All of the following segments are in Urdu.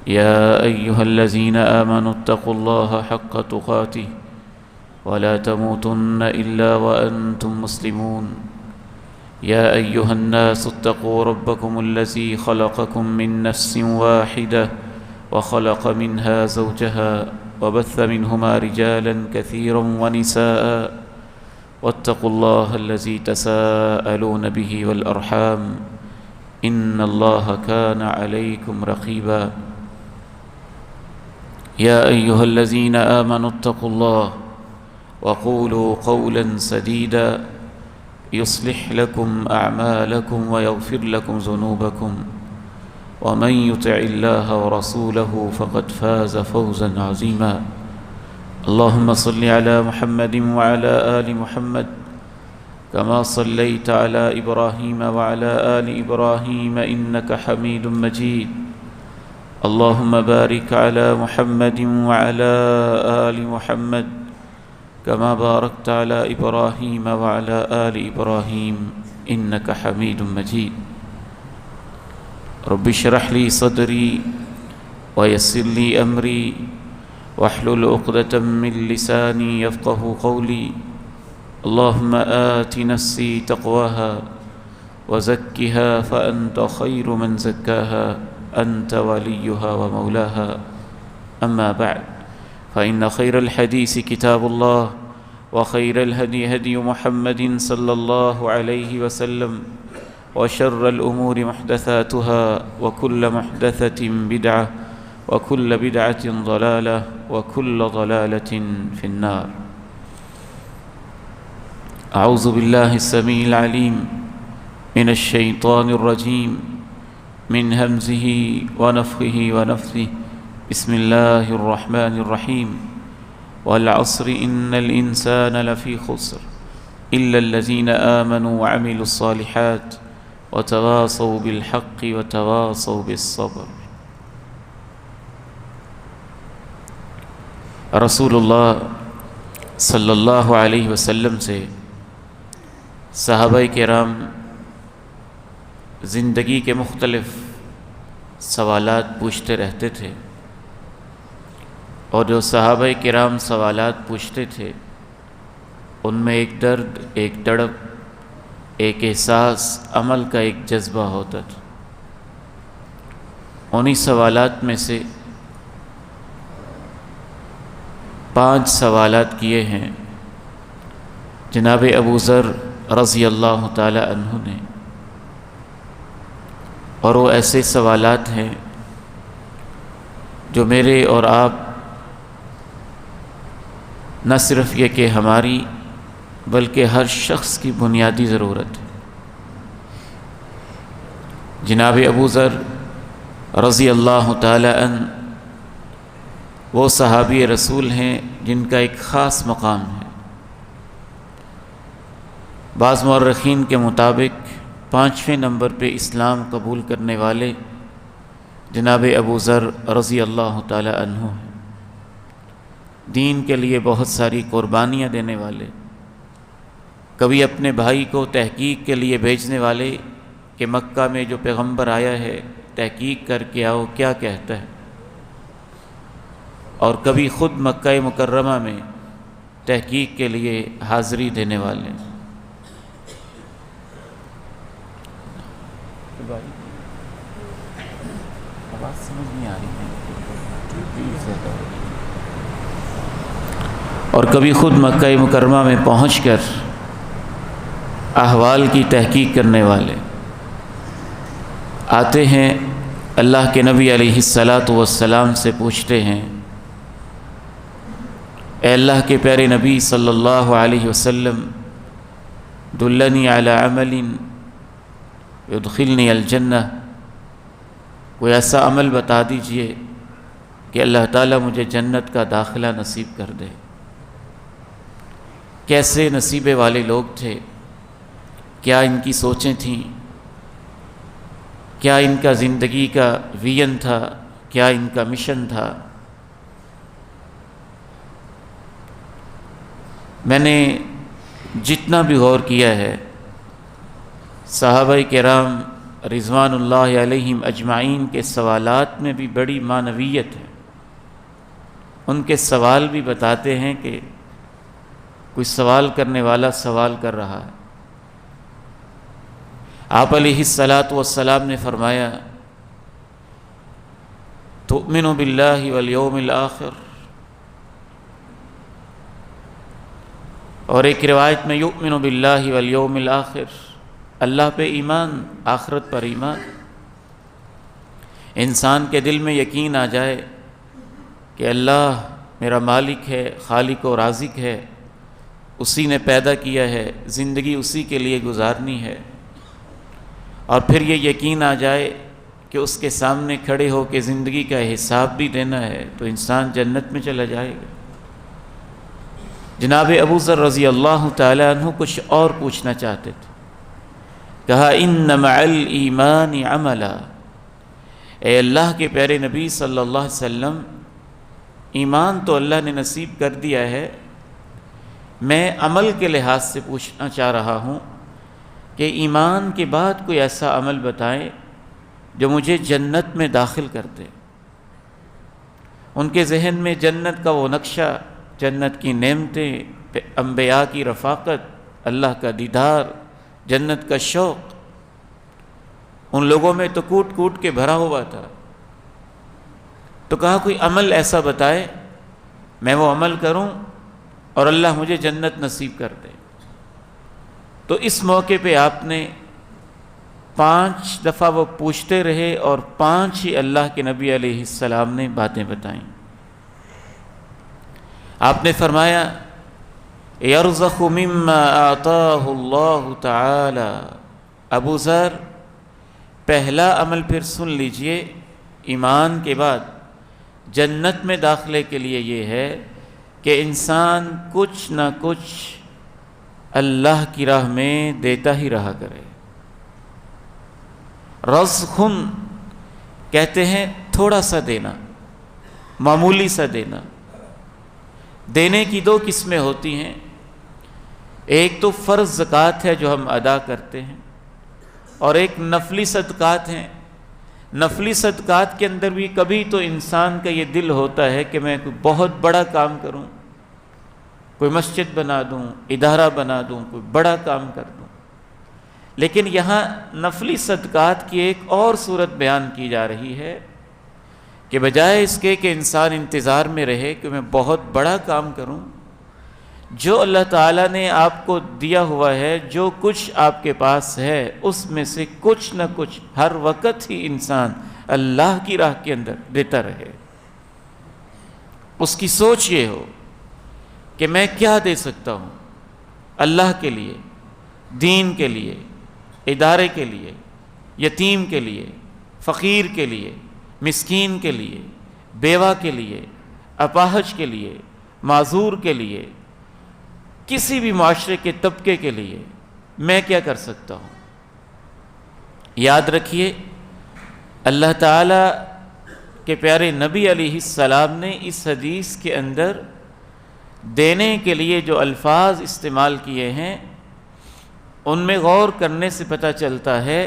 يا أيها الذين آمنوا اتقوا الله حق تقاته ولا تموتن إلا وأنتم مسلمون. يا أيها الناس اتقوا ربكم الذي خلقكم من نفس واحدة وخلق منها زوجها وبث منهما رجالا كثيرا ونساء واتقوا الله الذي تساءلون به والأرحام إن الله كان عليكم رقيبا. يا أيها الذين آمنوا اتقوا الله وقولوا قولا سديدا يصلح لكم أعمالكم ويغفر لكم ذنوبكم ومن يطع الله ورسوله فقد فاز فوزا عظيما. اللهم صل على محمد وعلى آل محمد كما صليت على إبراهيم وعلى آل إبراهيم إنك حميد مجيد. اللهم بارك على محمد وعلى آل محمد كما باركت على إبراهيم وعلى آل إبراهيم إنك حميد مجيد. رب اشرح لي صدري ويسر لي أمري واحلل عقدة من لساني يفقه قولي. اللهم آت نفسي تقواها وزكها فأنت خير من زكاها أنت وليها ومولاها. أما بعد فإن خير الحديث كتاب الله وخير الهدي هدي محمد صلى الله عليه وسلم وشر الأمور محدثاتها وكل محدثة بدعة وكل بدعة ضلالة وكل ضلالة في النار. أعوذ بالله السميع العليم من الشيطان الرجيم من همزه ونفخه ونفثه. بسم الله الرحمن الرحيم. والعصر إن الإنسان لفي خسر إلا الذين آمنوا وعملوا الصالحات وتواصوا بالحق وتواصوا بالصبر. رسول اللہ صلی اللہ علیہ وسلم سے صحابہ کرام زندگی کے مختلف سوالات پوچھتے رہتے تھے، اور جو صحابہ کرام سوالات پوچھتے تھے ان میں ایک درد، ایک تڑپ، ایک احساس، عمل کا ایک جذبہ ہوتا تھا. انہی سوالات میں سے 5 سوالات کیے ہیں جناب ابو ذر رضی اللہ تعالی عنہ نے، اور وہ ایسے سوالات ہیں جو میرے اور آپ نہ صرف یہ کہ ہماری بلکہ ہر شخص کی بنیادی ضرورت ہے. جناب ابو ذر رضی اللہ تعالی عنہ وہ صحابی رسول ہیں جن کا ایک خاص مقام ہے. بعض مورخین کے مطابق 5ویں نمبر پہ اسلام قبول کرنے والے جناب ابو ذر رضی اللہ تعالی عنہ ہیں. دین کے لیے بہت ساری قربانیاں دینے والے، کبھی اپنے بھائی کو تحقیق کے لیے بھیجنے والے کہ مکہ میں جو پیغمبر آیا ہے تحقیق کر کے آؤ کیا کہتا ہے، اور کبھی خود مکہ مکرمہ میں تحقیق کے لیے حاضری دینے والے. آواز سمجھ نہیں آ رہی ہے، اور کبھی خود مکہ مکرمہ میں پہنچ کر احوال کی تحقیق کرنے والے. آتے ہیں اللہ کے نبی علیہ الصلاۃ والسلام سے پوچھتے ہیں، اے اللہ کے پیارے نبی صلی اللہ علیہ وسلم، دلنی علی عمل یدخلنی الجنہ، کوئی ایسا عمل بتا دیجئے کہ اللہ تعالیٰ مجھے جنت کا داخلہ نصیب کر دے. کیسے نصیبے والے لوگ تھے، کیا ان کی سوچیں تھیں، کیا ان کا زندگی کا ویژن تھا، کیا ان کا مشن تھا. میں نے جتنا بھی غور کیا ہے، صحابہ کرام رضوان اللہ علیہم اجمعین کے سوالات میں بھی بڑی معنویت ہے۔ ان کے سوال بھی بتاتے ہیں کہ کوئی سوال کرنے والا سوال کر رہا ہے۔ آپ علیہ الصلاۃ والسلام نے فرمایا تؤمن باللہ والیوم الآخر، اور ایک روایت میں یؤمن باللہ والیوم الآخر، اللہ پہ ایمان، آخرت پر ایمان۔ انسان کے دل میں یقین آ جائے کہ اللہ میرا مالک ہے، خالق و رازق ہے، اسی نے پیدا کیا ہے، زندگی اسی کے لیے گزارنی ہے، اور پھر یہ یقین آ جائے کہ اس کے سامنے کھڑے ہو کے زندگی کا حساب بھی دینا ہے، تو انسان جنت میں چلا جائے گا۔ جناب ابو ذر رضی اللہ تعالی عنہ کچھ اور پوچھنا چاہتے تھے، کہا ان مع الایمان عملا، اے اللہ کے پیارے نبی صلی اللہ علیہ وسلم، ایمان تو اللہ نے نصیب کر دیا ہے، میں عمل کے لحاظ سے پوچھنا چاہ رہا ہوں کہ ایمان کے بعد کوئی ایسا عمل بتائیں جو مجھے جنت میں داخل کر دے۔ ان کے ذہن میں جنت کا وہ نقشہ، جنت کی نعمتیں، انبیاء کی رفاقت، اللہ کا دیدار، جنت کا شوق ان لوگوں میں تو کوٹ کوٹ کے بھرا ہوا تھا۔ تو کہا کوئی عمل ایسا بتائے میں وہ عمل کروں اور اللہ مجھے جنت نصیب کر دے۔ تو اس موقع پہ آپ نے 5 دفعہ وہ پوچھتے رہے اور 5 ہی اللہ کے نبی علیہ السلام نے باتیں بتائیں۔ آپ نے فرمایا یرزق مما آتاہ اللہ تعالی، ابو ذر پہلا عمل پھر سن لیجئے ایمان کے بعد جنت میں داخلے کے لیے یہ ہے کہ انسان کچھ نہ کچھ اللہ کی راہ میں دیتا ہی رہا کرے۔ رزقن کہتے ہیں تھوڑا سا دینا، معمولی سا دینا۔ دینے کی 2 قسمیں ہوتی ہیں، ایک تو فرض زکوٰۃ ہے جو ہم ادا کرتے ہیں، اور ایک نفلی صدقات ہیں۔ نفلی صدقات کے اندر بھی کبھی تو انسان کا یہ دل ہوتا ہے کہ میں کوئی بہت بڑا کام کروں، کوئی مسجد بنا دوں، ادارہ بنا دوں، کوئی بڑا کام کر دوں۔ لیکن یہاں نفلی صدقات کی ایک اور صورت بیان کی جا رہی ہے کہ بجائے اس کے کہ انسان انتظار میں رہے کہ میں بہت بڑا کام کروں، جو اللہ تعالیٰ نے آپ کو دیا ہوا ہے، جو کچھ آپ کے پاس ہے، اس میں سے کچھ نہ کچھ ہر وقت ہی انسان اللہ کی راہ کے اندر دیتا رہے۔ اس کی سوچ یہ ہو کہ میں کیا دے سکتا ہوں اللہ کے لیے، دین کے لیے، ادارے کے لیے، یتیم کے لیے، فقیر کے لیے، مسکین کے لیے، بیوہ کے لیے، اپاہج کے لیے، معذور کے لیے، کسی بھی معاشرے کے طبقے کے لیے میں کیا کر سکتا ہوں۔ یاد رکھیے اللہ تعالیٰ کے پیارے نبی علیہ السلام نے اس حدیث کے اندر دینے کے لیے جو الفاظ استعمال کیے ہیں ان میں غور کرنے سے پتہ چلتا ہے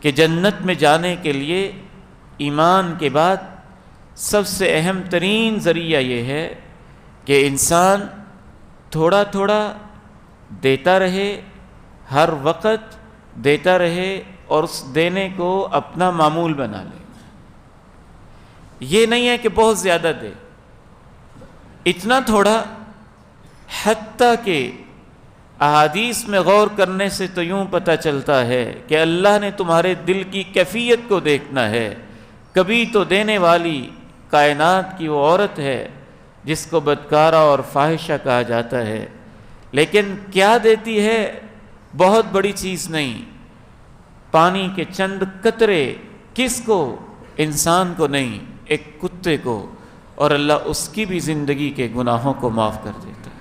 کہ جنت میں جانے کے لیے ایمان کے بعد سب سے اہم ترین ذریعہ یہ ہے کہ انسان تھوڑا تھوڑا دیتا رہے، ہر وقت دیتا رہے، اور اس دینے کو اپنا معمول بنا لے۔ یہ نہیں ہے کہ بہت زیادہ دے، اتنا تھوڑا، حتیٰ کہ احادیث میں غور کرنے سے تو یوں پتہ چلتا ہے کہ اللہ نے تمہارے دل کی کیفیت کو دیکھنا ہے۔ کبھی تو دینے والی کائنات کی وہ عورت ہے جس کو بدکارہ اور فاحشہ کہا جاتا ہے، لیکن کیا دیتی ہے؟ بہت بڑی چیز نہیں، پانی کے چند قطرے۔ کس کو؟ انسان کو نہیں، ایک کتے کو، اور اللہ اس کی بھی زندگی کے گناہوں کو معاف کر دیتا ہے۔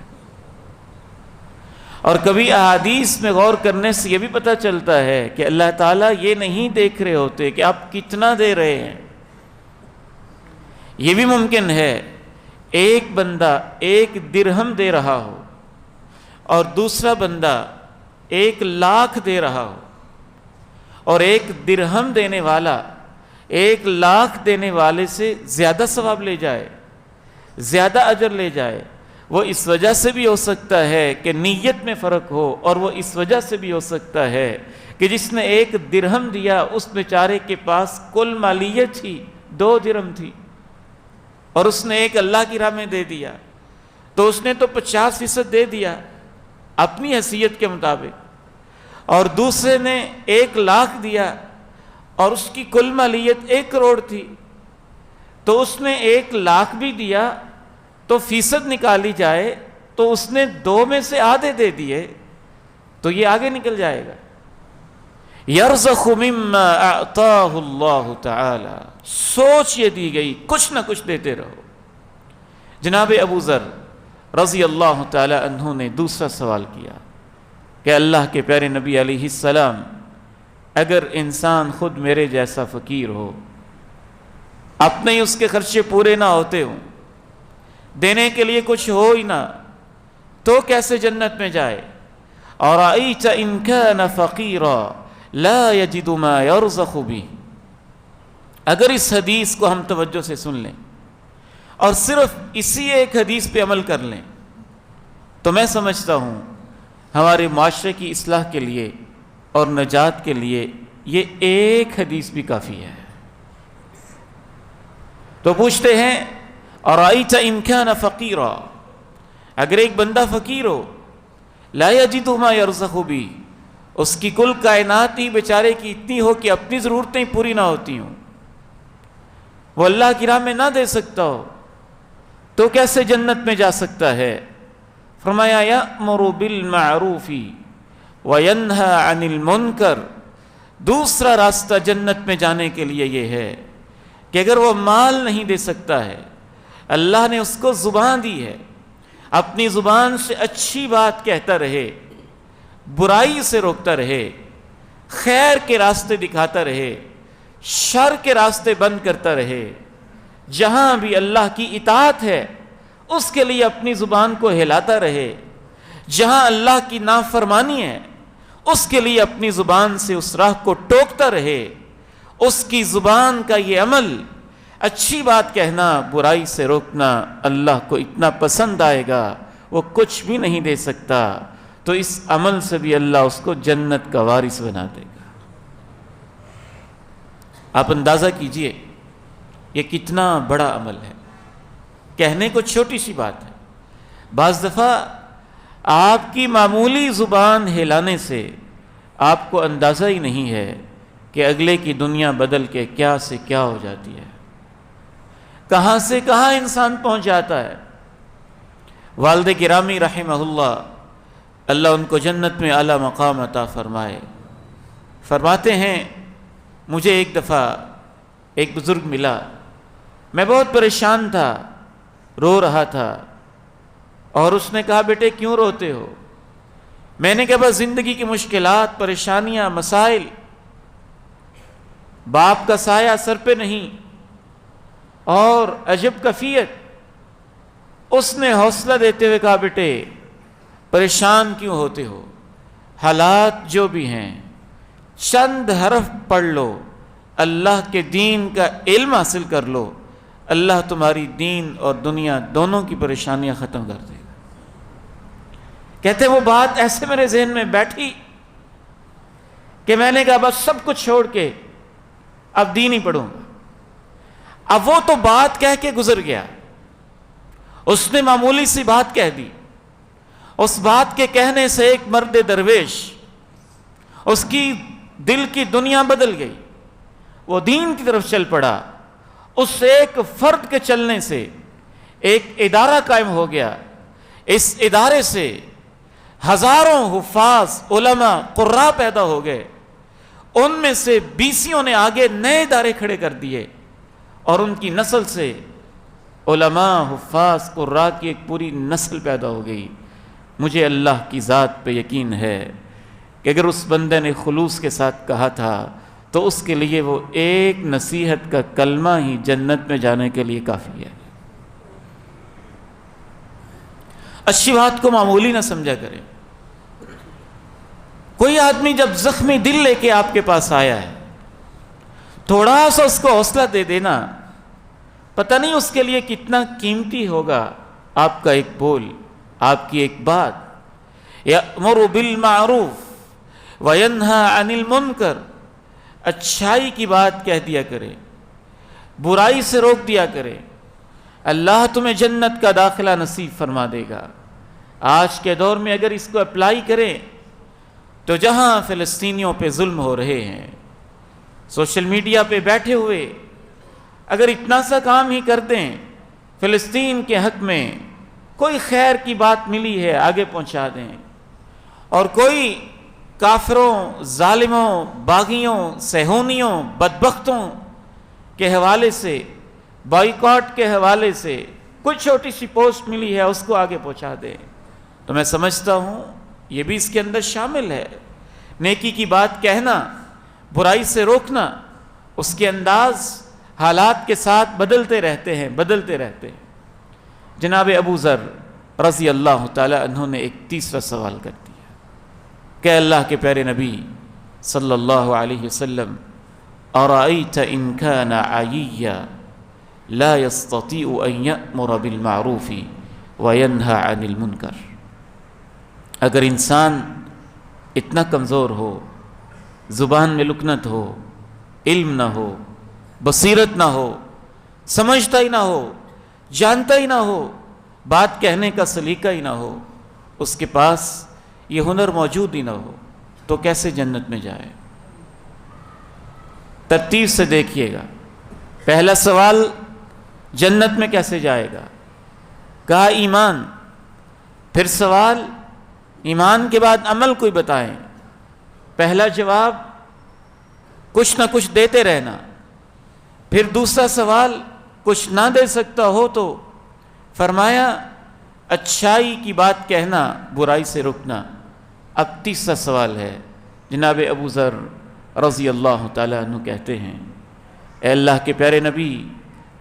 اور کبھی احادیث میں غور کرنے سے یہ بھی پتہ چلتا ہے کہ اللہ تعالیٰ یہ نہیں دیکھ رہے ہوتے کہ آپ کتنا دے رہے ہیں۔ یہ بھی ممکن ہے ایک بندہ 1 درہم دے رہا ہو اور دوسرا بندہ 1 لاکھ دے رہا ہو، اور 1 درہم دینے والا 1 لاکھ دینے والے سے زیادہ ثواب لے جائے، زیادہ اجر لے جائے، وہ اس وجہ سے بھی ہو سکتا ہے کہ نیت میں فرق ہو، اور وہ اس وجہ سے بھی ہو سکتا ہے کہ جس نے 1 درہم دیا اس بیچارے کے پاس کل مالیت ہی 2 درہم تھی، اور اس نے 1 اللہ کی راہ میں دے دیا، تو اس نے تو 50% دے دیا اپنی حیثیت کے مطابق، اور دوسرے نے 1 لاکھ دیا اور اس کی کل مالیت 1 کروڑ تھی، تو اس نے 1 لاکھ بھی دیا تو فیصد نکالی جائے تو اس نے 2 میں سے آدھے دے دیے، تو یہ آگے نکل جائے گا۔ یرزق مما اعطاہ اللہ تعالی، سوچ یہ دی گئی کچھ نہ کچھ دیتے رہو۔ جناب ابو ذر رضی اللہ تعالی عنہ نے دوسرا سوال کیا کہ اللہ کے پیارے نبی علیہ السلام، اگر انسان خود میرے جیسا فقیر ہو، اپنے ہی اس کے خرچے پورے نہ ہوتے ہوں، دینے کے لیے کچھ ہو ہی نہ، تو کیسے جنت میں جائے؟ اور اَرَأَيْتَ إِن كَانَ فَقِيرًا لَا يَجِدُ مَا يَرْزَقُ بِهِ، اگر اس حدیث کو ہم توجہ سے سن لیں اور صرف اسی ایک حدیث پہ عمل کر لیں، تو میں سمجھتا ہوں ہمارے معاشرے کی اصلاح کے لیے اور نجات کے لیے یہ ایک حدیث بھی کافی ہے۔ تو پوچھتے ہیں اَرَأَيْتَ إِن كَانَ فَقِيرًا، اگر ایک بندہ فقیر ہو، لَا يَجِدُ مَا يَرْزَقُ بِهِ، اس کی کل کائنات ہی بیچارے کی اتنی ہو کہ اپنی ضرورتیں پوری نہ ہوتی ہوں، وہ اللہ کی راہ میں نہ دے سکتا ہو، تو کیسے جنت میں جا سکتا ہے؟ فرمایا یأمر بالمعروف وینہی عن المنکر، دوسرا راستہ جنت میں جانے کے لیے یہ ہے کہ اگر وہ مال نہیں دے سکتا ہے، اللہ نے اس کو زبان دی ہے، اپنی زبان سے اچھی بات کہتا رہے، برائی سے روکتا رہے، خیر کے راستے دکھاتا رہے، شر کے راستے بند کرتا رہے، جہاں بھی اللہ کی اطاعت ہے اس کے لیے اپنی زبان کو ہلاتا رہے، جہاں اللہ کی نافرمانی ہے اس کے لیے اپنی زبان سے اس راہ کو ٹوکتا رہے، اس کی زبان کا یہ عمل، اچھی بات کہنا، برائی سے روکنا، اللہ کو اتنا پسند آئے گا وہ کچھ بھی نہیں دے سکتا، تو اس عمل سے بھی اللہ اس کو جنت کا وارث بنا دے گا۔ آپ اندازہ کیجئے یہ کتنا بڑا عمل ہے، کہنے کو چھوٹی سی بات ہے، بعض دفعہ آپ کی معمولی زبان ہلانے سے آپ کو اندازہ ہی نہیں ہے کہ اگلے کی دنیا بدل کے کیا سے کیا ہو جاتی ہے، کہاں سے کہاں انسان پہنچ جاتا ہے۔ والد گرامی رحمہ اللہ ان کو جنت میں اعلیٰ مقام عطا فرمائے، فرماتے ہیں مجھے ایک دفعہ ایک بزرگ ملا، میں بہت پریشان تھا، رو رہا تھا، اور اس نے کہا بیٹے کیوں روتے ہو؟ میں نے کہا بس زندگی کی مشکلات، پریشانیاں، مسائل، باپ کا سایہ سر پہ نہیں، اور عجب کفیت۔ اس نے حوصلہ دیتے ہوئے کہا بیٹے پریشان کیوں ہوتے ہو؟ حالات جو بھی ہیں چند حرف پڑھ لو، اللہ کے دین کا علم حاصل کر لو، اللہ تمہاری دین اور دنیا دونوں کی پریشانیاں ختم کر دے گا۔ کہتے وہ بات ایسے میرے ذہن میں بیٹھی کہ میں نے کہا بس سب کچھ چھوڑ کے اب دین ہی پڑھوں گا۔ اب وہ تو بات کہہ کے گزر گیا، اس نے معمولی سی بات کہہ دی، اس بات کے کہنے سے ایک مرد درویش، اس کی دل کی دنیا بدل گئی، وہ دین کی طرف چل پڑا، اس ایک فرد کے چلنے سے ایک ادارہ قائم ہو گیا، اس ادارے سے ہزاروں حفاظ، علماء، قراء پیدا ہو گئے، ان میں سے 20 نے آگے نئے ادارے کھڑے کر دیے، اور ان کی نسل سے علماء، حفاظ، قراء کی ایک پوری نسل پیدا ہو گئی۔ مجھے اللہ کی ذات پہ یقین ہے کہ اگر اس بندے نے خلوص کے ساتھ کہا تھا تو اس کے لیے وہ ایک نصیحت کا کلمہ ہی جنت میں جانے کے لیے کافی ہے۔ اچھی بات کو معمولی نہ سمجھا کریں، کوئی آدمی جب زخمی دل لے کے آپ کے پاس آیا ہے، تھوڑا سا اس کو حوصلہ دے دینا، پتہ نہیں اس کے لیے کتنا قیمتی ہوگا آپ کا ایک بول، آپ کی ایک بات۔ یأمر بالمعروف وینہی عن المنکر، اچھائی کی بات کہہ دیا کرے، برائی سے روک دیا کرے، اللہ تمہیں جنت کا داخلہ نصیب فرما دے گا۔ آج کے دور میں اگر اس کو اپلائی کریں تو جہاں فلسطینیوں پہ ظلم ہو رہے ہیں، سوشل میڈیا پہ بیٹھے ہوئے اگر اتنا سا کام ہی کر دیں، فلسطین کے حق میں کوئی خیر کی بات ملی ہے آگے پہنچا دیں، اور کوئی کافروں، ظالموں، باغیوں، صہیونیوں، بدبختوں کے حوالے سے، بائیکاٹ کے حوالے سے کوئی چھوٹی سی پوسٹ ملی ہے اس کو آگے پہنچا دیں، تو میں سمجھتا ہوں یہ بھی اس کے اندر شامل ہے۔ نیکی کی بات کہنا، برائی سے روکنا، اس کے انداز حالات کے ساتھ بدلتے رہتے ہیں۔ جناب ابو ذر رضی اللہ تعالی عنہ نے ایک تیسرا سوال کر دیا کہ اللہ کے پیارے نبی صلی اللہ علیہ وسلم، ارأیت ان کان عییا لا یستطیع ان یأمر بالمعروف وینہی عن المنکر، اگر انسان اتنا کمزور ہو، زبان میں لکنت ہو، علم نہ ہو، بصیرت نہ ہو، سمجھتا ہی نہ ہو، جانتا ہی نہ ہو، بات کہنے کا سلیقہ ہی نہ ہو، اس کے پاس یہ ہنر موجود ہی نہ ہو، تو کیسے جنت میں جائے؟ ترتیب سے دیکھیے گا۔ پہلا سوال، جنت میں کیسے جائے گا؟ کہا ایمان۔ پھر سوال، ایمان کے بعد عمل کوئی بتائیں؟ پہلا جواب، کچھ نہ کچھ دیتے رہنا۔ پھر دوسرا سوال، کچھ نہ دے سکتا ہو تو فرمایا اچھائی کی بات کہنا، برائی سے رکنا۔ اب تیسرا سوال ہے، جناب ابو ذر رضی اللہ تعالیٰ عنہ کہتے ہیں، اے اللہ کے پیارے نبی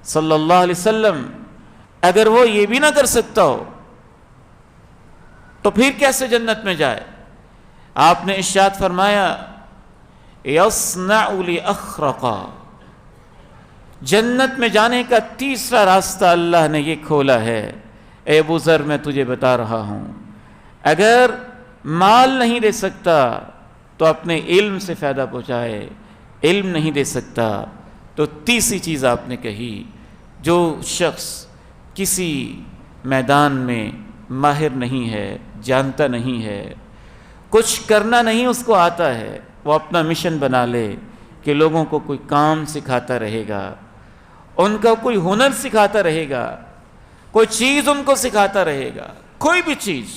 صلی اللہ علیہ وسلم، اگر وہ یہ بھی نہ کر سکتا ہو تو پھر کیسے جنت میں جائے؟ آپ نے ارشاد فرمایا یصنع لأخرقا، جنت میں جانے کا تیسرا راستہ اللہ نے یہ کھولا ہے۔ اے ابو ذر، میں تجھے بتا رہا ہوں، اگر مال نہیں دے سکتا تو اپنے علم سے فائدہ پہنچائے، علم نہیں دے سکتا تو تیسری چیز آپ نے کہی، جو شخص کسی میدان میں ماہر نہیں ہے، جانتا نہیں ہے، کچھ کرنا نہیں اس کو آتا ہے، وہ اپنا مشن بنا لے کہ لوگوں کو کوئی کام سکھاتا رہے گا، ان کا کوئی ہنر سکھاتا رہے گا، کوئی چیز ان کو سکھاتا رہے گا، کوئی بھی چیز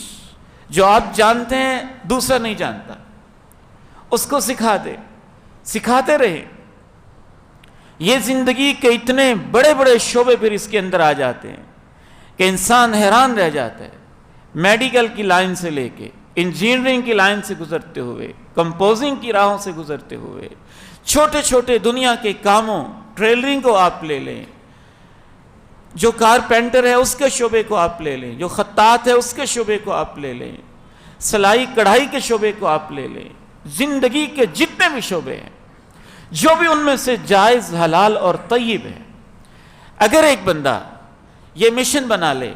جو آپ جانتے ہیں دوسرا نہیں جانتا، اس کو سکھا دے، سکھاتے رہے۔ یہ زندگی کے اتنے بڑے بڑے شعبے پھر اس کے اندر آ جاتے ہیں کہ انسان حیران رہ جاتا ہے، میڈیکل کی لائن سے لے کے انجینئرنگ کی لائن سے گزرتے ہوئے، کمپوزنگ کی راہوں سے گزرتے ہوئے، چھوٹے چھوٹے دنیا کے کاموں، ٹریلرنگ کو آپ لے لیں، جو کارپینٹر ہے اس کے شعبے کو آپ لے لیں، جو خطاط ہے اس کے شعبے کو آپ لے لیں، سلائی کڑھائی کے شعبے کو آپ لے لیں، زندگی کے جتنے بھی شعبے ہیں، جو بھی ان میں سے جائز، حلال اور طیب ہے، اگر ایک بندہ یہ مشن بنا لے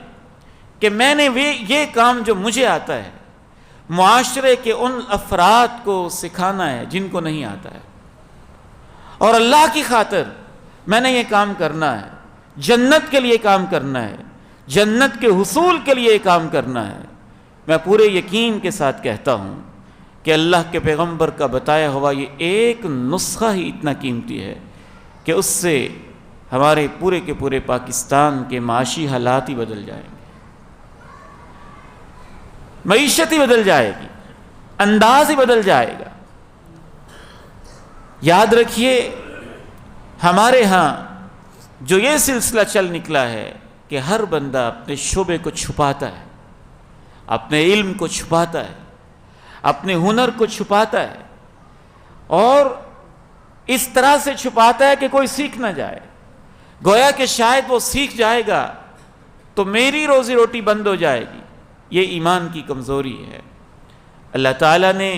کہ میں نے یہ کام جو مجھے آتا ہے معاشرے کے ان افراد کو سکھانا ہے جن کو نہیں آتا ہے، اور اللہ کی خاطر میں نے یہ کام کرنا ہے، جنت کے لیے کام کرنا ہے، جنت کے حصول کے لیے کام کرنا ہے، میں پورے یقین کے ساتھ کہتا ہوں کہ اللہ کے پیغمبر کا بتایا ہوا یہ ایک نسخہ ہی اتنا قیمتی ہے کہ اس سے ہمارے پورے کے پورے پاکستان کے معاشی حالات ہی بدل جائیں گے، معیشت ہی بدل جائے گی، انداز ہی بدل جائے گا۔ یاد رکھیے، ہمارے ہاں جو یہ سلسلہ چل نکلا ہے کہ ہر بندہ اپنے شعبے کو چھپاتا ہے، اپنے علم کو چھپاتا ہے، اپنے ہنر کو چھپاتا ہے، اور اس طرح سے چھپاتا ہے کہ کوئی سیکھ نہ جائے، گویا کہ شاید وہ سیکھ جائے گا تو میری روزی روٹی بند ہو جائے گی۔ یہ ایمان کی کمزوری ہے۔ اللہ تعالیٰ نے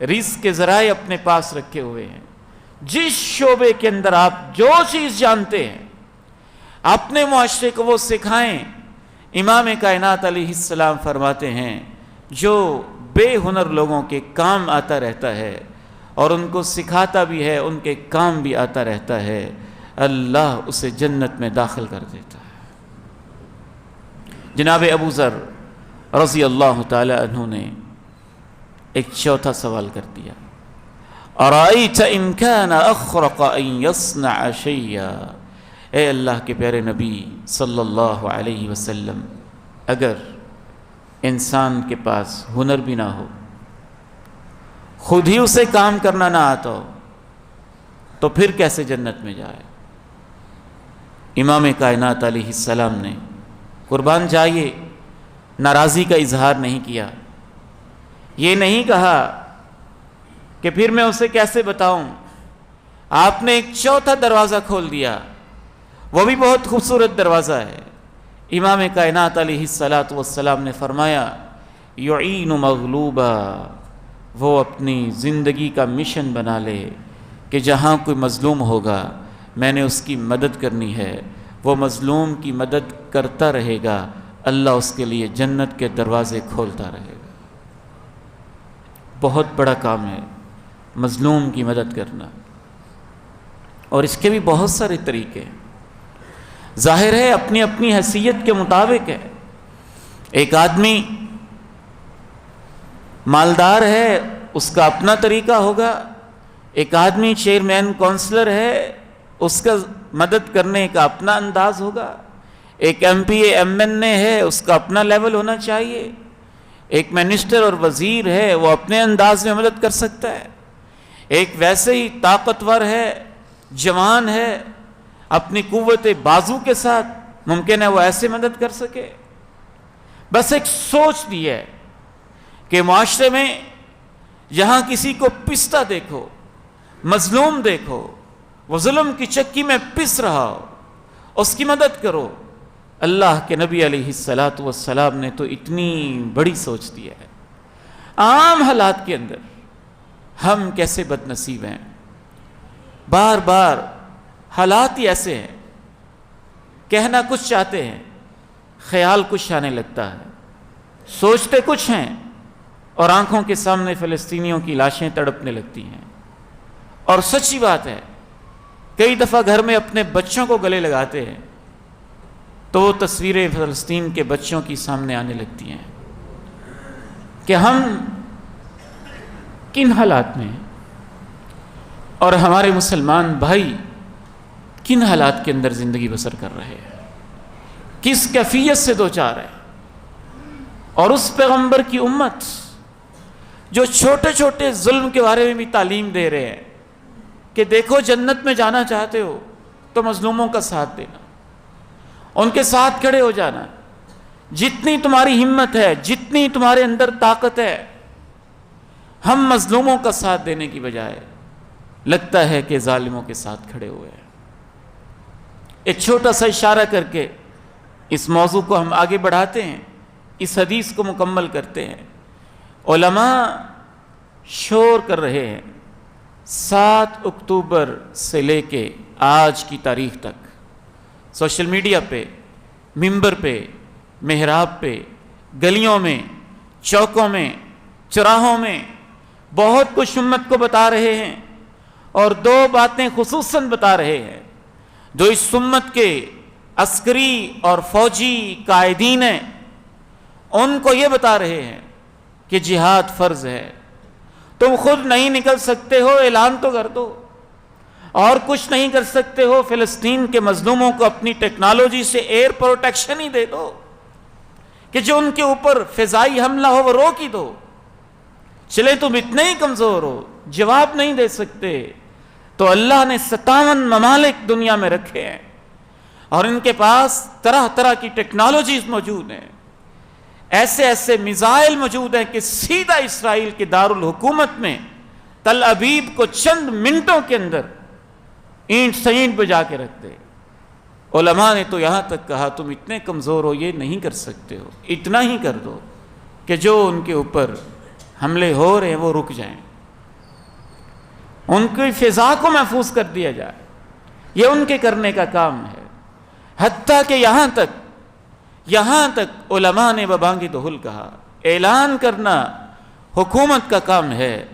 رزق کے ذرائع اپنے پاس رکھے ہوئے ہیں. جس شعبے کے اندر آپ جو چیز جانتے ہیں اپنے معاشرے کو وہ سکھائیں. امام کائنات علیہ السلام فرماتے ہیں جو بے ہنر لوگوں کے کام آتا رہتا ہے اور ان کو سکھاتا بھی ہے، ان کے کام بھی آتا رہتا ہے، اللہ اسے جنت میں داخل کر دیتا ہے. جناب ابو ذر رضی اللہ تعالی عنہ نے ایک چوتھا سوال کر دیا، ارائیت ان کان اخرق ان یصنع شیئا. اے اللہ کے پیارے نبی صلی اللہ علیہ وسلم، اگر انسان کے پاس ہنر بھی نہ ہو، خود ہی اسے کام کرنا نہ آتا ہو، تو پھر کیسے جنت میں جائے؟ امام کائنات علیہ السلام نے قربان جائیے ناراضی کا اظہار نہیں کیا. یہ نہیں کہا کہ پھر میں اسے کیسے بتاؤں. آپ نے ایک چوتھا دروازہ کھول دیا، وہ بھی بہت خوبصورت دروازہ ہے. امام کائنات علیہ السلام نے فرمایا یعین مغلوبا، وہ اپنی زندگی کا مشن بنا لے کہ جہاں کوئی مظلوم ہوگا میں نے اس کی مدد کرنی ہے. وہ مظلوم کی مدد کرتا رہے گا، اللہ اس کے لیے جنت کے دروازے کھولتا رہے گا. بہت بڑا کام ہے مظلوم کی مدد کرنا، اور اس کے بھی بہت سارے طریقے ہیں. ظاہر ہے اپنی اپنی حیثیت کے مطابق ہے. ایک آدمی مالدار ہے، اس کا اپنا طریقہ ہوگا. ایک آدمی چیئرمین کونسلر ہے، اس کا مدد کرنے کا اپنا انداز ہوگا. ایک M P A M N A ہے، اس کا اپنا لیول ہونا چاہیے. ایک منسٹر اور وزیر ہے، وہ اپنے انداز میں مدد کر سکتا ہے. ایک ویسے ہی طاقتور ہے، جوان ہے، اپنی قوت بازو کے ساتھ ممکن ہے وہ ایسے مدد کر سکے. بس ایک سوچ دی ہے کہ معاشرے میں جہاں کسی کو پستا دیکھو، مظلوم دیکھو، وہ ظلم کی چکی میں پس رہا ہو، اس کی مدد کرو. اللہ کے نبی علیہ السلام نے تو اتنی بڑی سوچ دی ہے. عام حالات کے اندر ہم کیسے بد نصیب ہیں، بار بار حالات ہی ایسے ہیں، کہنا کچھ چاہتے ہیں، خیال کچھ آنے لگتا ہے، سوچتے کچھ ہیں، اور آنکھوں کے سامنے فلسطینیوں کی لاشیں تڑپنے لگتی ہیں. اور سچی بات ہے کئی دفعہ گھر میں اپنے بچوں کو گلے لگاتے ہیں تو وہ تصویریں فلسطین کے بچوں کی سامنے آنے لگتی ہیں کہ ہم کن حالات میں ہیں اور ہمارے مسلمان بھائی کن حالات کے اندر زندگی بسر کر رہے ہیں، کس کیفیت سے دوچار ہے. اور اس پیغمبر کی امت جو چھوٹے چھوٹے ظلم کے بارے میں بھی تعلیم دے رہے ہیں کہ دیکھو جنت میں جانا چاہتے ہو تو مظلوموں کا ساتھ دینا، ان کے ساتھ کھڑے ہو جانا. جتنی تمہاری ہمت ہے، جتنی تمہارے اندر طاقت ہے، ہم مظلوموں کا ساتھ دینے کی بجائے لگتا ہے کہ ظالموں کے ساتھ کھڑے ہوئے ہیں. ایک چھوٹا سا اشارہ کر کے اس موضوع کو ہم آگے بڑھاتے ہیں، اس حدیث کو مکمل کرتے ہیں. علماء شور کر رہے ہیں 7 اکتوبر سے لے کے آج کی تاریخ تک سوشل میڈیا پہ، ممبر پہ، محراب پہ، گلیوں میں، چوکوں میں، چوراہوں میں بہت کچھ امت کو بتا رہے ہیں. اور 2 باتیں خصوصاً بتا رہے ہیں جو اس امت کے عسکری اور فوجی قائدین ہیں، ان کو یہ بتا رہے ہیں کہ جہاد فرض ہے. تم خود نہیں نکل سکتے ہو، اعلان تو کر دو. اور کچھ نہیں کر سکتے ہو، فلسطین کے مظلوموں کو اپنی ٹیکنالوجی سے ایئر پروٹیکشن ہی دے دو کہ جو ان کے اوپر فضائی حملہ ہو وہ روک ہی دو. چلے تم اتنے ہی کمزور ہو، جواب نہیں دے سکتے، تو اللہ نے 57 ممالک دنیا میں رکھے ہیں اور ان کے پاس طرح طرح کی ٹیکنالوجیز موجود ہیں، ایسے ایسے میزائل موجود ہیں کہ سیدھا اسرائیل کے دارالحکومت میں تل ابیب کو چند منٹوں کے اندر اینٹ سینٹ پہ جا کے رکھ دے. علماء نے تو یہاں تک کہا تم اتنے کمزور ہو، یہ نہیں کر سکتے ہو، اتنا ہی کر دو کہ جو ان کے اوپر حملے ہو رہے ہیں وہ رک جائیں. ان کی فضا کو محفوظ کر دیا جائے، یہ ان کے کرنے کا کام ہے۔ حتیٰ کہ یہاں تک علماء نے ببانگی دہل کہا، اعلان کرنا حکومت کا کام ہے،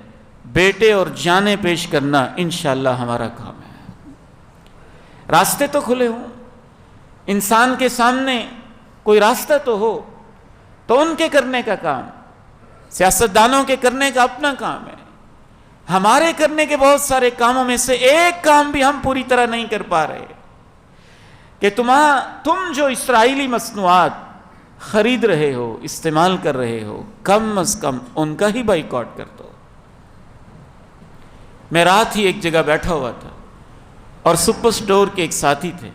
بیٹے اور جانیں پیش کرنا انشاءاللہ ہمارا کام ہے۔ راستے تو کھلے ہوں، انسان کے سامنے کوئی راستہ تو ہو، تو ان کے کرنے کا کام، سیاستدانوں کے کرنے کا اپنا کام ہے۔ ہمارے کرنے کے بہت سارے کاموں میں سے ایک کام بھی ہم پوری طرح نہیں کر پا رہے کہ تم جو اسرائیلی مصنوعات خرید رہے ہو، استعمال کر رہے ہو، کم از کم ان کا ہی بائیکاٹ کر دو۔ میں رات ہی ایک جگہ بیٹھا ہوا تھا اور سپر سٹور کے ایک ساتھی تھے،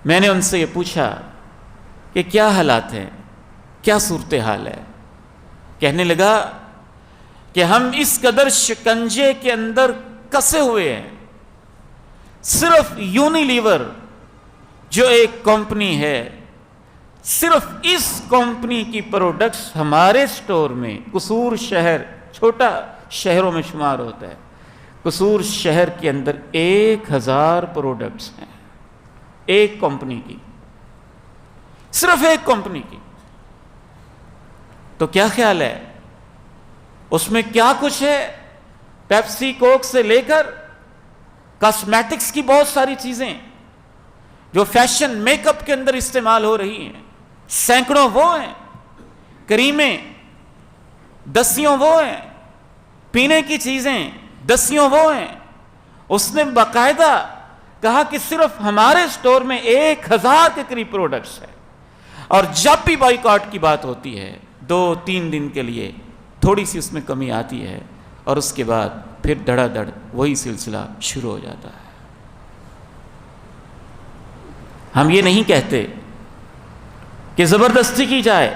میں نے ان سے یہ پوچھا کہ کیا حالات ہیں، کیا صورتحال ہے؟ کہنے لگا کہ ہم اس قدر شکنجے کے اندر کسے ہوئے ہیں، صرف یونیلیور جو ایک کمپنی ہے، صرف اس کمپنی کی پروڈکٹس ہمارے سٹور میں، قصور شہر چھوٹا شہروں میں شمار ہوتا ہے، قصور شہر کے اندر 1000 پروڈکٹس ہیں ایک کمپنی کی، صرف ایک کمپنی کی۔ تو کیا خیال ہے اس میں کیا کچھ ہے؟ پیپسی کوک سے لے کر کاسمیٹکس کی بہت ساری چیزیں جو فیشن میک اپ کے اندر استعمال ہو رہی ہیں، سینکڑوں وہ ہیں، کریمیں دسیوں وہ ہیں، پینے کی چیزیں دسیوں وہ ہیں۔ اس نے باقاعدہ کہا کہ صرف ہمارے سٹور میں 1000 کے قریب پروڈکٹس ہیں، اور جب بھی بائیکاٹ کی بات ہوتی ہے 2-3 دن کے لیے تھوڑی سی اس میں کمی آتی ہے، اور اس کے بعد پھر دھڑا دھڑ وہی سلسلہ شروع ہو جاتا ہے۔ ہم یہ نہیں کہتے کہ زبردستی کی جائے،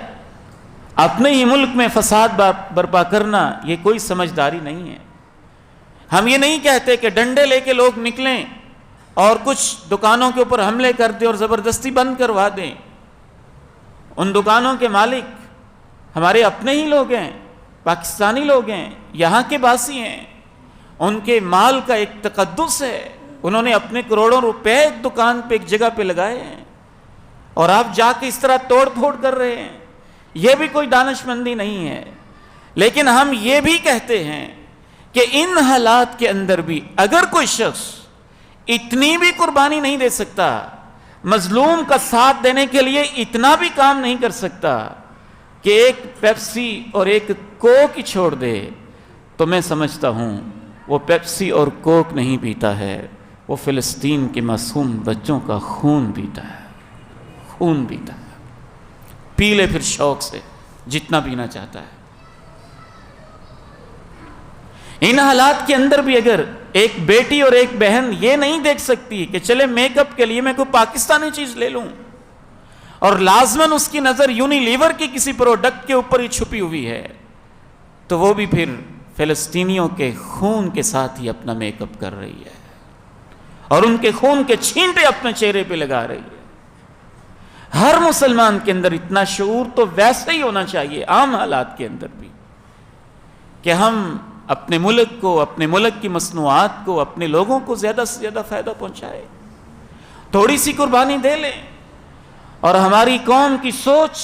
اپنے ہی ملک میں فساد برپا کرنا یہ کوئی سمجھداری نہیں ہے۔ ہم یہ نہیں کہتے کہ ڈنڈے لے کے لوگ نکلیں اور کچھ دکانوں کے اوپر حملے کر دیں اور زبردستی بند کروا دیں۔ ان دکانوں کے مالک ہمارے اپنے ہی لوگ ہیں، پاکستانی لوگ ہیں، یہاں کے باسی ہیں، ان کے مال کا ایک تقدس ہے، انہوں نے اپنے کروڑوں روپے ایک دکان پہ ایک جگہ پہ لگائے ہیں، اور آپ جا کے اس طرح توڑ پھوڑ کر رہے ہیں، یہ بھی کوئی دانش مندی نہیں ہے۔ لیکن ہم یہ بھی کہتے ہیں کہ ان حالات کے اندر بھی اگر کوئی شخص اتنی بھی قربانی نہیں دے سکتا، مظلوم کا ساتھ دینے کے لیے اتنا بھی کام نہیں کر سکتا کہ ایک پیپسی اور ایک کوک ہی چھوڑ دے، تو میں سمجھتا ہوں وہ پیپسی اور کوک نہیں پیتا ہے، وہ فلسطین کے معصوم بچوں کا خون پیتا ہے، خون پیتا ہے۔ پی لے پھر شوق سے جتنا پینا چاہتا ہے۔ ان حالات کے اندر بھی اگر ایک بیٹی اور ایک بہن یہ نہیں دیکھ سکتی کہ چلے میک اپ کے لیے میں کوئی پاکستانی چیز لے لوں، اور لازماً اس کی نظر یونیلیور کی کسی پروڈکٹ کے اوپر ہی چھپی ہوئی ہے، تو وہ بھی پھر فلسطینیوں کے خون کے ساتھ ہی اپنا میک اپ کر رہی ہے، اور ان کے خون کے چھینٹے اپنے چہرے پہ لگا رہی ہے۔ ہر مسلمان کے اندر اتنا شعور تو ویسے ہی ہونا چاہیے عام حالات کے اندر بھی، کہ ہم اپنے ملک کو، اپنے ملک کی مصنوعات کو، اپنے لوگوں کو زیادہ سے زیادہ فائدہ پہنچائے، تھوڑی سی قربانی دے لیں، اور ہماری قوم کی سوچ،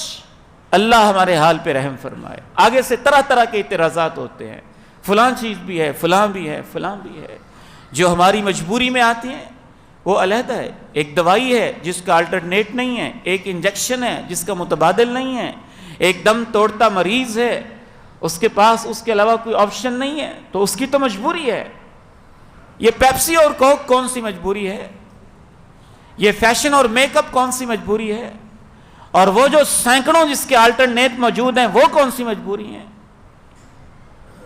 اللہ ہمارے حال پہ رحم فرمائے۔ آگے سے طرح طرح کے اعتراضات ہوتے ہیں، فلاں چیز بھی ہے، فلاں بھی ہے، فلاں بھی ہے، جو ہماری مجبوری میں آتی ہیں وہ علیحدہ ہے۔ ایک دوائی ہے جس کا الٹرنیٹ نہیں ہے، ایک انجیکشن ہے جس کا متبادل نہیں ہے، ایک دم توڑتا مریض ہے، اس کے پاس اس کے علاوہ کوئی آپشن نہیں ہے، تو اس کی تو مجبوری ہے۔ یہ پیپسی اور کوک کون سی مجبوری ہے؟ یہ فیشن اور میک اپ کون سی مجبوری ہے؟ اور وہ جو سینکڑوں جس کے الٹرنیٹ موجود ہیں وہ کون سی مجبوری ہیں؟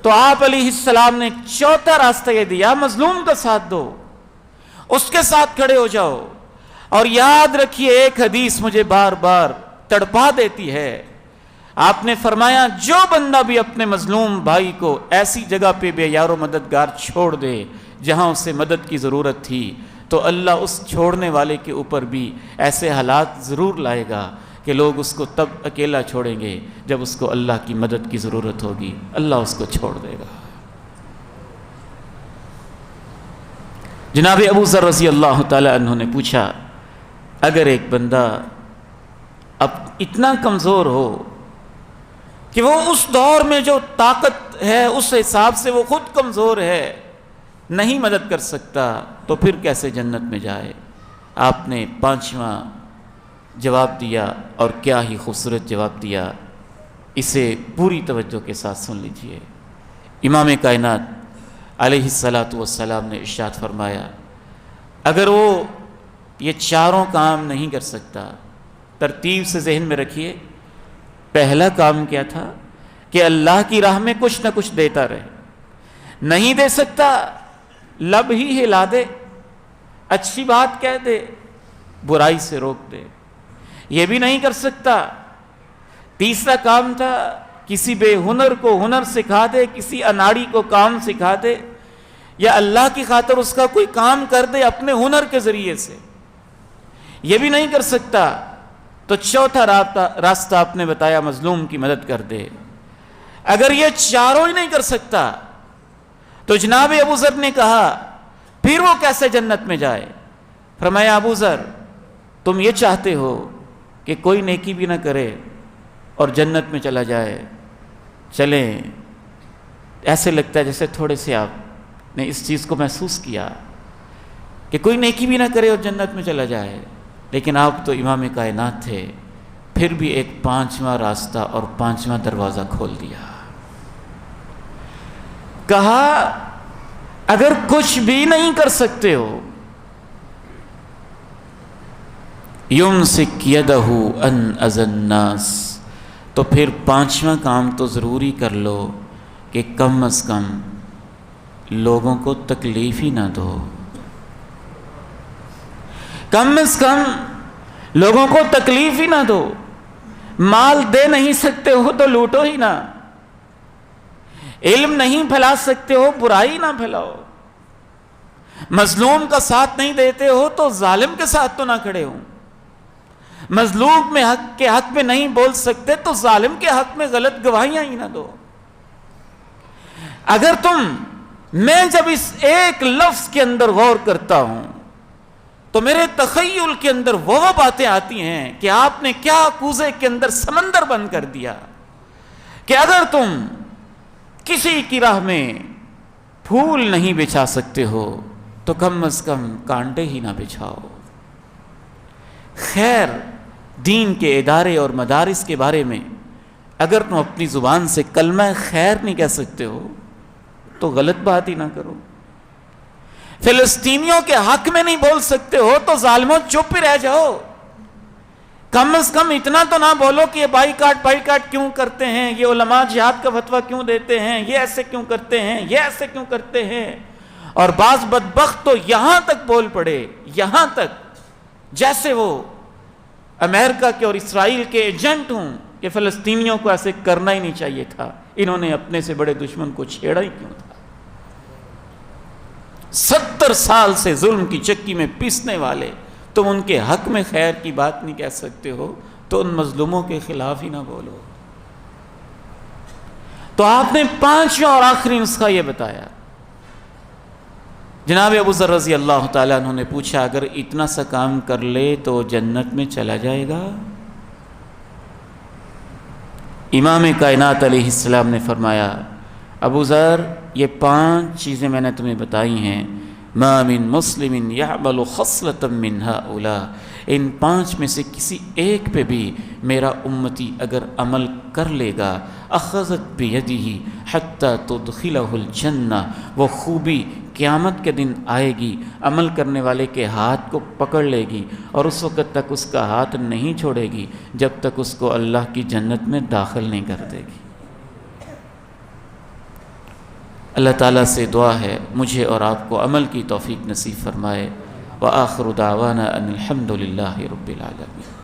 تو آپ علیہ السلام نے چوتھا راستہ یہ دیا، مظلوم کا ساتھ دو، اس کے ساتھ کھڑے ہو جاؤ۔ اور یاد رکھیے ایک حدیث مجھے بار بار تڑپا دیتی ہے، آپ نے فرمایا جو بندہ بھی اپنے مظلوم بھائی کو ایسی جگہ پہ بے یار و مددگار چھوڑ دے جہاں اسے مدد کی ضرورت تھی، تو اللہ اس چھوڑنے والے کے اوپر بھی ایسے حالات ضرور لائے گا کہ لوگ اس کو تب اکیلا چھوڑیں گے جب اس کو اللہ کی مدد کی ضرورت ہوگی، اللہ اس کو چھوڑ دے گا۔ جناب ابو ذر رضی اللہ تعالی عنہ نے پوچھا اگر ایک بندہ اب اتنا کمزور ہو کہ وہ اس دور میں جو طاقت ہے اس حساب سے وہ خود کمزور ہے، نہیں مدد کر سکتا، تو پھر کیسے جنت میں جائے؟ آپ نے 5واں جواب دیا، اور کیا ہی خوبصورت جواب دیا، اسے پوری توجہ کے ساتھ سن لیجئے۔ امام کائنات علیہ الصلاۃ والسلام نے ارشاد فرمایا اگر وہ یہ چاروں کام نہیں کر سکتا، ترتیب سے ذہن میں رکھیے، پہلا کام کیا تھا کہ اللہ کی راہ میں کچھ نہ کچھ دیتا رہے، نہیں دے سکتا لب ہی ہلا دے، اچھی بات کہہ دے، برائی سے روک دے، یہ بھی نہیں کر سکتا، تیسرا کام تھا کسی بے ہنر کو ہنر سکھا دے، کسی اناڑی کو کام سکھا دے، یا اللہ کی خاطر اس کا کوئی کام کر دے اپنے ہنر کے ذریعے سے، یہ بھی نہیں کر سکتا تو چوتھا راستہ آپ نے بتایا مظلوم کی مدد کر دے۔ اگر یہ چاروں ہی نہیں کر سکتا تو جناب ابو ذر نے کہا پھر وہ کیسے جنت میں جائے؟ فرمایا ابو ذر تم یہ چاہتے ہو کہ کوئی نیکی بھی نہ کرے اور جنت میں چلا جائے؟ چلیں، ایسے لگتا ہے جیسے تھوڑے سے آپ نے اس چیز کو محسوس کیا کہ کوئی نیکی بھی نہ کرے اور جنت میں چلا جائے، لیکن آپ تو امام کائنات تھے، پھر بھی ایک 5واں راستہ اور 5واں دروازہ کھول دیا۔ کہا اگر کچھ بھی نہیں کر سکتے ہو یمسک یدہ ان اذی الناس، تو پھر 5واں کام تو ضروری کر لو کہ کم از کم لوگوں کو تکلیف ہی نہ دو، کم از کم لوگوں کو تکلیف ہی نہ دو، مال دے نہیں سکتے ہو تو لوٹو ہی نہ، علم نہیں پھیلا سکتے ہو برائی نہ پھیلاؤ، مظلوم کا ساتھ نہیں دیتے ہو تو ظالم کے ساتھ تو نہ کھڑے ہو، مظلوم میں حق کے حق میں نہیں بول سکتے تو ظالم کے حق میں غلط گواہیاں ہی نہ دو۔ اگر میں جب اس ایک لفظ کے اندر غور کرتا ہوں تو میرے تخیل کے اندر وہ باتیں آتی ہیں کہ آپ نے کیا کوزے کے اندر سمندر بند کر دیا کہ اگر تم کسی کی راہ میں پھول نہیں بچھا سکتے ہو تو کم از کم کانٹے ہی نہ بچھاؤ۔ خیر دین کے ادارے اور مدارس کے بارے میں اگر تم اپنی زبان سے کلمہ خیر نہیں کہہ سکتے ہو تو غلط بات ہی نہ کرو، فلسطینیوں کے حق میں نہیں بول سکتے ہو تو ظالموں چپ ہی رہ جاؤ، کم از کم اتنا تو نہ بولو کہ یہ بائی کاٹ کیوں کرتے ہیں، یہ علماء جہاد کا فتویٰ کیوں دیتے ہیں، یہ ایسے کیوں کرتے ہیں، یہ ایسے کیوں کرتے ہیں۔ اور بعض بدبخت تو یہاں تک بول پڑے، یہاں تک جیسے وہ امریکہ کے اور اسرائیل کے ایجنٹ ہوں کہ فلسطینیوں کو ایسے کرنا ہی نہیں چاہیے تھا، انہوں نے اپنے سے بڑے دشمن کو چھیڑا ہی کیوں تھا۔ 70 سال سے ظلم کی چکی میں پیسنے والے تم ان کے حق میں خیر کی بات نہیں کہہ سکتے ہو تو ان مظلوموں کے خلاف ہی نہ بولو۔ تو آپ نے 5واں اور آخری نسخہ یہ بتایا۔ جناب ابو ذر رضی اللہ تعالیٰ عنہ نے پوچھا اگر اتنا سا کام کر لے تو جنت میں چلا جائے گا؟ امام کائنات علیہ السلام نے فرمایا ابو ذر یہ 5 چیزیں میں نے تمہیں بتائی ہیں، ما من مسلم یعمل خصلۃ من ہؤلاء، ان 5 میں سے کسی ایک پہ بھی میرا امتی اگر عمل کر لے گا، اخذت بیدہ حتی تدخلہ الجنہ، وہ خوبی قیامت کے دن آئے گی، عمل کرنے والے کے ہاتھ کو پکڑ لے گی اور اس وقت تک اس کا ہاتھ نہیں چھوڑے گی جب تک اس کو اللہ کی جنت میں داخل نہیں کر دے گی۔ اللہ تعالیٰ سے دعا ہے مجھے اور آپ کو عمل کی توفیق نصیب فرمائے۔ وآخر دعوانا ان الحمد للہ رب العالمین۔